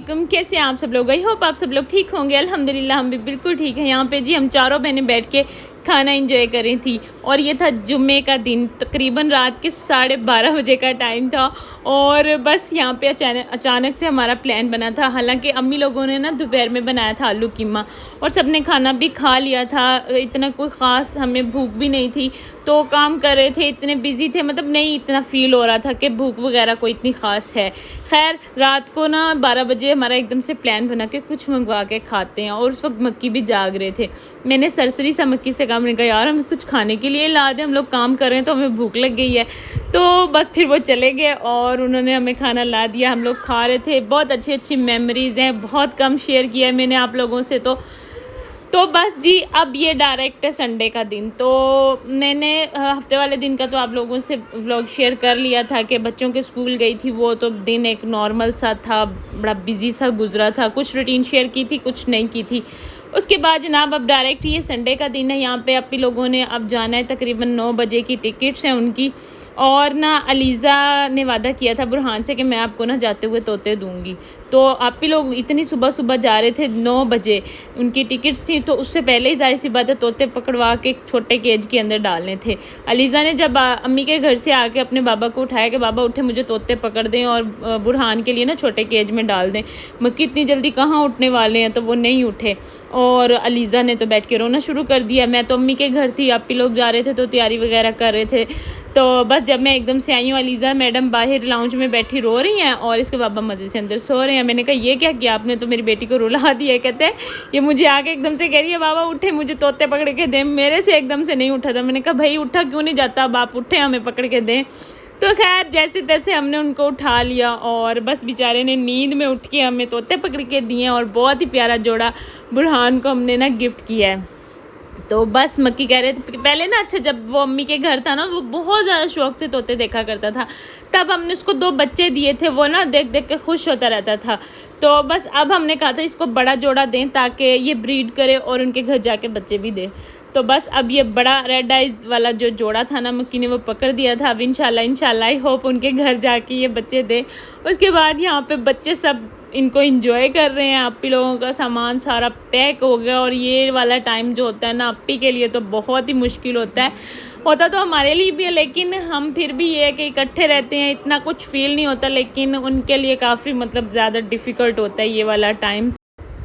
वालेकुम। कैसे हैं आप सब लोग? आई होप आप सब लोग ठीक होंगे। अल्हम्दुलिल्लाह हम भी बिल्कुल ठीक हैं। यहाँ पे जी हम चारों बहनें बैठ के खाना एंजॉय कर रही थी और ये था जुम्मे का दिन, तकरीबन रात के 12:30 बजे का टाइम था। और बस यहाँ पे अचानक अचानक से हमारा प्लान बना था। हालांकि अम्मी लोगों ने ना दोपहर में बनाया था आलू कीमा और सबने खाना भी खा लिया था। इतना कोई ख़ास हमें भूख भी नहीं थी, तो काम कर रहे थे, इतने बिजी थे, मतलब नहीं इतना फ़ील हो रहा था कि भूख वगैरह कोई इतनी ख़ास है। खैर रात को ना 12 बजे हमारा एकदम से प्लान बना के कुछ मंगवा के खाते हैं और उस वक्त मक्की भी जाग रहे थे। मैंने सरसरी सा मक्की से कहा, मैंने कहा यार हमें कुछ खाने के लिए ला दे, हम लोग काम कर रहे हैं तो हमें भूख लग गई है। तो बस फिर वो चले गए और उन्होंने हमें खाना ला दिया, हम लोग खा रहे थे। बहुत अच्छी अच्छी मेमोरीज़ हैं, बहुत कम शेयर किया है मैंने आप लोगों से। तो बस जी अब ये डायरेक्ट है संडे का दिन। तो मैंने हफ्ते वाले दिन का तो आप लोगों से व्लॉग शेयर कर लिया था कि बच्चों के स्कूल गई थी। वो तो दिन एक नॉर्मल सा था, बड़ा बिजी सा गुजरा था। कुछ रूटीन शेयर की थी, कुछ नहीं की थी। उसके बाद जनाब अब डायरेक्ट ये संडे का दिन है। यहाँ पे अपनी लोगों ने अब जाना है, तकरीबन 9 बजे की टिकट्स हैं उनकी। और ना अलीज़ा ने वादा किया था बुरहान से कि मैं आपको ना जाते हुए तोते दूंगी। तो आप ही लोग इतनी सुबह सुबह जा रहे थे, 9 बजे उनकी टिकट्स थी, तो उससे पहले ही जाहिर सी बात है तोते पकड़वा के एक छोटे केज के अंदर डालने थे। अलीज़ा ने जब अम्मी के घर से आके अपने बाबा को उठाया कि बाबा उठे, मुझे तोते पकड़ दें और बुरहान के लिए ना छोटे केज में डाल दें। मक्की इतनी जल्दी कहाँ उठने वाले हैं, तो वो नहीं उठे और अलीज़ा ने तो बैठ के रोना शुरू कर दिया। मैं तो अम्मी के घर थी, आप ही लोग जा रहे थे तो तैयारी वगैरह कर रहे थे। तो बस जब मैं एकदम से आई हूँ, अलीज़ा मैडम बाहर लाउंज में बैठी रो रही हैं और इसके बाबा मज़े से अंदर सो रहे हैं। मैंने कहा ये क्या किया आपने, तो मेरी बेटी को रुला दिया। कहते हैं ये मुझे आके एकदम से कह रही है बाबा उठे, मुझे तोते पकड़ के दें। मेरे से एकदम से नहीं उठा था। मैंने कहा भाई उठा क्यों नहीं जाता, अब आप उठे हमें पकड़ के दें। तो खैर जैसे तैसे हमने उनको उठा लिया और बस बेचारे ने नींद में उठ के हमें तोते पकड़ के दिए और बहुत ही प्यारा जोड़ा बुरहान को हमने ना गिफ्ट किया है। तो बस मक्की कह रहे थे पहले ना, अच्छा जब वो अम्मी के घर था ना, वो बहुत ज़्यादा शौक से तोते देखा करता था। तब हमने उसको 2 बच्चे दिए थे, वो ना देख देख के खुश होता रहता था। तो बस अब हमने कहा था इसको बड़ा जोड़ा दें ताकि ये ब्रीड करे और उनके घर जाके बच्चे भी दे। तो बस अब ये बड़ा रेड आइज वाला जो जोड़ा था ना, मक्की ने वो पकड़ दिया था। अब इंशाल्लाह आई होप उनके घर जाके ये बच्चे दे। उसके बाद यहाँ पे बच्चे सब इनको एंजॉय कर रहे हैं। आप ही लोगों का सामान सारा पैक हो गया और ये वाला टाइम जो होता है ना, अप्पी के लिए तो बहुत ही मुश्किल होता तो हमारे लिए भी है, लेकिन हम फिर भी ये है कि इकट्ठे रहते हैं, इतना कुछ फील नहीं होता, लेकिन उनके लिए काफ़ी मतलब ज़्यादा डिफ़िकल्ट होता है ये वाला टाइम।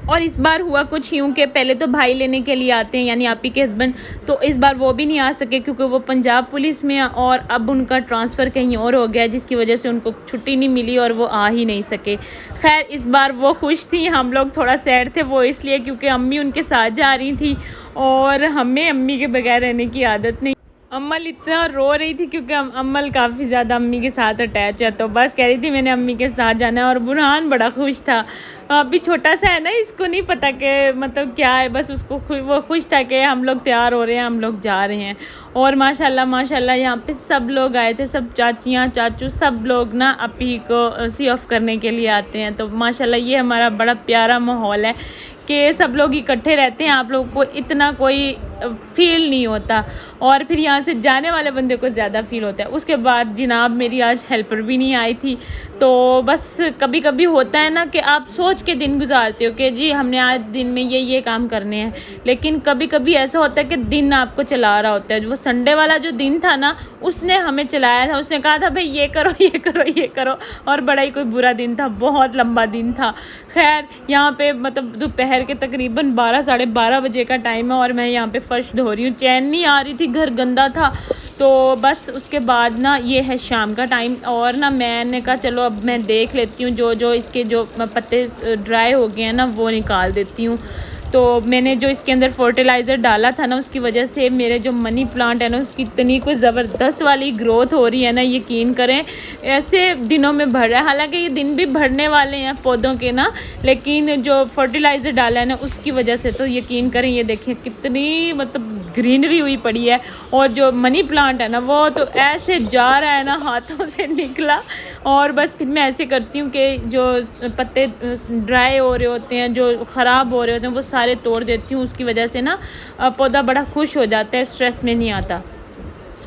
और इस बार हुआ कुछ यूँ कि पहले तो भाई लेने के लिए आते हैं, यानी आप ही के हस्बैंड, तो इस बार वो भी नहीं आ सके क्योंकि वो पंजाब पुलिस में है और अब उनका ट्रांसफ़र कहीं और हो गया, जिसकी वजह से उनको छुट्टी नहीं मिली और वो आ ही नहीं सके। खैर इस बार वो खुश थी, हम लोग थोड़ा सैड थे। वो इसलिए क्योंकि अम्मी उनके साथ जा रही थी और हमें अम्मी के बगैर रहने की आदत नहीं। अम्मल इतना रो रही थी क्योंकि अम्मल काफ़ी ज़्यादा अम्मी के साथ अटैच है, तो बस कह रही थी मैंने अम्मी के साथ जाना है। और बुरहान बड़ा खुश था, अभी छोटा सा है ना, इसको नहीं पता कि मतलब क्या है, बस उसको वो खुश था कि हम लोग तैयार हो रहे हैं, हम लोग जा रहे हैं। और माशाल्लाह यहाँ पे सब लोग आए थे, सब चाचियाँ चाचू सब लोग ना अप्पी को सी ऑफ करने के लिए आते हैं। तो माशाल्लाह ये हमारा बड़ा प्यारा माहौल है कि सब लोग इकट्ठे रहते हैं, आप लोगों को इतना कोई फ़ील नहीं होता और फिर यहाँ से जाने वाले बंदे को ज़्यादा फ़ील होता है। उसके बाद जनाब मेरी आज हेल्पर भी नहीं आई थी। तो बस कभी कभी होता है ना कि आप सोच के दिन गुजारते हो कि जी हमने आज दिन में ये काम करने हैं, लेकिन कभी कभी ऐसा होता है कि दिन आपको चला रहा होता है। वो संडे वाला जो दिन था ना, उसने हमें चलाया था, उसने कहा था भाई ये करो ये करो ये करो, और बड़ा ही कोई बुरा दिन था, बहुत लंबा दिन था। खैर यहाँ पे मतलब दोपहर के तकरीबन 12 साढ़े 12 बजे का टाइम है और मैं यहाँ पे फर्श धो रही हूँ। चैन नहीं आ रही थी, घर गंदा था। तो बस उसके बाद ना ये है शाम का टाइम और ना मैंने कहा चलो अब मैं देख लेती हूँ, जो इसके जो पत्ते ड्राई हो गए हैं ना वो निकाल देती हूँ। तो मैंने जो इसके अंदर फर्टिलाइज़र डाला था ना, उसकी वजह से मेरे जो मनी प्लांट है ना, उसकी इतनी कोई ज़बरदस्त वाली ग्रोथ हो रही है ना, यकीन करें ऐसे दिनों में बढ़ रहा है। हालांकि ये दिन भी बढ़ने वाले हैं पौधों के ना, लेकिन जो फर्टिलाइज़र डाला है ना उसकी वजह से तो यकीन करें ये देखें कितनी मतलब ग्रीनरी हुई पड़ी है। और जो मनी प्लांट है ना वो तो ऐसे जा रहा है ना, हाथों से निकला। और बस फिर मैं ऐसे करती हूँ कि जो पत्ते ड्राई हो रहे होते हैं, जो ख़राब हो रहे होते हैं, वो सारे तोड़ देती हूँ। उसकी वजह से ना पौधा बड़ा खुश हो जाता है, स्ट्रेस में नहीं आता।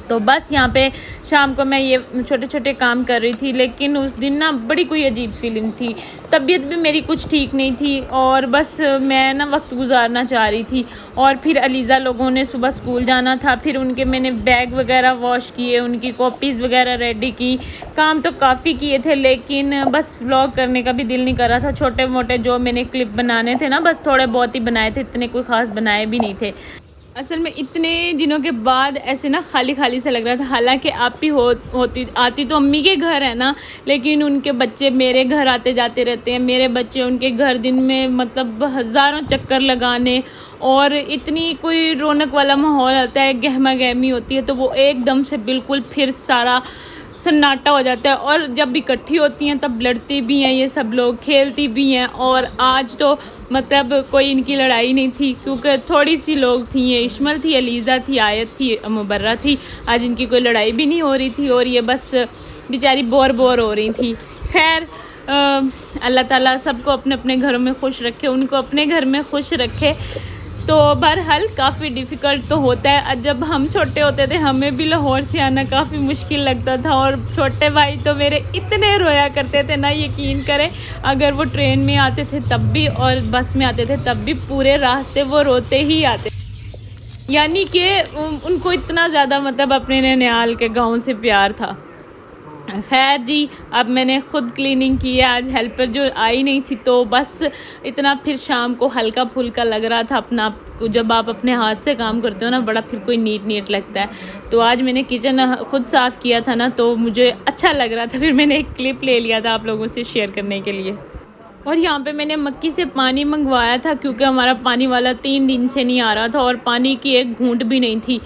तो बस यहाँ पे शाम को मैं ये छोटे छोटे काम कर रही थी, लेकिन उस दिन ना बड़ी कोई अजीब फीलिंग थी। तबीयत भी मेरी कुछ ठीक नहीं थी और बस मैं ना वक्त गुजारना चाह रही थी। और फिर अलीज़ा लोगों ने सुबह स्कूल जाना था, फिर उनके मैंने बैग वगैरह वॉश किए, उनकी कॉपीज़ वगैरह रेडी की। काम तो काफ़ी किए थे, लेकिन बस व्लॉग करने का भी दिल नहीं कर रहा था। छोटे मोटे जो मैंने क्लिप बनाने थे ना, बस थोड़े बहुत ही बनाए थे, इतने कोई ख़ास बनाए भी नहीं थे। असल में इतने दिनों के बाद ऐसे ना खाली खाली सा लग रहा था। हालांकि आप ही होती आती तो अम्मी के घर है ना, लेकिन उनके बच्चे मेरे घर आते जाते रहते हैं, मेरे बच्चे उनके घर दिन में मतलब हज़ारों चक्कर लगाने, और इतनी कोई रौनक वाला माहौल आता है, गहमा गहमी होती है, तो वो एकदम से बिल्कुल फिर सारा सन्नाटा हो जाता है। और जब इकट्ठी होती हैं तब लड़ती भी हैं ये सब लोग, खेलती भी हैं। और आज तो मतलब कोई इनकी लड़ाई नहीं थी, क्योंकि थोड़ी सी लोग थी, ये इश्मल थी, अलीज़ा थी, आयत थी, मुबर्रा थी। आज इनकी कोई लड़ाई भी नहीं हो रही थी और ये बस बेचारी बोर हो रही थी। खैर अल्लाह ताला सबको अपने अपने घरों में खुश रखे, उनको अपने घर में खुश रखे। तो बहरहाल काफ़ी डिफ़िकल्ट तो होता है। जब हम छोटे होते थे हमें भी लाहौर से आना काफ़ी मुश्किल लगता था, और छोटे भाई तो मेरे इतने रोया करते थे ना, यकीन करें। अगर वो ट्रेन में आते थे तब भी और बस में आते थे तब भी पूरे रास्ते वो रोते ही आते, यानी कि उनको इतना ज़्यादा मतलब अपने ननिहाल के गाँव से प्यार था। खैर जी, अब मैंने ख़ुद क्लीनिंग की है, आज हेल्पर जो आई नहीं थी, तो बस इतना फिर शाम को हल्का फुल्का लग रहा था अपना आप को। जब आप अपने हाथ से काम करते हो ना, बड़ा फिर कोई नीट लगता है। तो आज मैंने किचन ख़ुद साफ़ किया था ना, तो मुझे अच्छा लग रहा था, फिर मैंने एक क्लिप ले लिया था आप लोगों से शेयर करने के लिए। और यहाँ पे मैंने मक्की से पानी मंगवाया था, क्योंकि हमारा पानी वाला 3 दिन से नहीं आ रहा था और पानी की एक घूंट भी नहीं थी।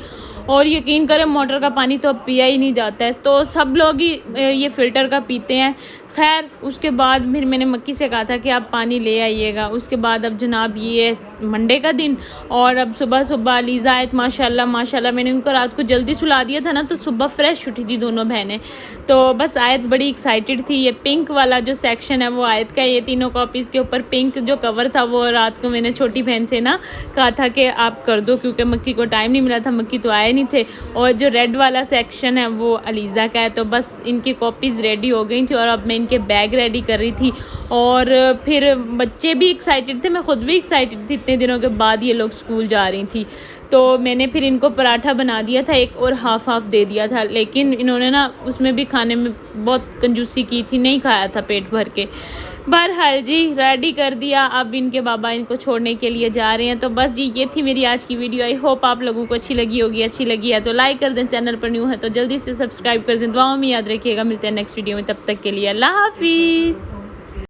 और यकीन करें मोटर का पानी तो अब पिया ही नहीं जाता है, तो सब लोग ही ये फ़िल्टर का पीते हैं। खैर उसके बाद फिर मैंने मक्की से कहा था कि आप पानी ले आइएगा। उसके बाद अब जनाब ये मंडे का दिन, और अब सुबह सुबह अलीज़ा आयत माशाल्लाह मैंने उनको रात को जल्दी सुला दिया था ना, तो सुबह फ्रेश उठी थी दोनों बहनें। तो बस आयत बड़ी एक्साइटेड थी। ये पिंक वाला जो सेक्शन है वो आयत का, ये तीनों कॉपीज़ के ऊपर पिंक जो कवर था वो रात को मैंने छोटी बहन से ना कहा था कि आप कर दो, क्योंकि मक्की को टाइम नहीं मिला था, मक्की तो आए नहीं थे। और जो रेड वाला सेक्शन है वो अलीज़ा का है। तो बस इनकी कॉपीज़ रेडी हो गई थी और अब मैं इनके बैग रेडी कर रही थी। और फिर बच्चे भी एक्साइटेड थे, मैं ख़ुद भी एक्साइटेड थी, इतने दिनों के बाद ये लोग स्कूल जा रही थी। तो मैंने फिर इनको पराठा बना दिया था एक, और हाफ़ दे दिया था, लेकिन इन्होंने ना उसमें भी खाने में बहुत कंजूसी की थी, नहीं खाया था पेट भर के। बहरहाल जी रेडी कर दिया, अब इनके बाबा इनको छोड़ने के लिए जा रहे हैं। तो बस जी ये थी मेरी आज की वीडियो। आई होप आप लोगों को अच्छी लगी होगी। अच्छी लगी है तो लाइक कर दें, चैनल पर न्यू है तो जल्दी से सब्सक्राइब कर दें। दुआओं में याद रखिएगा, मिलते हैं नेक्स्ट वीडियो में, तब तक के लिए अल्लाह हाफिज़।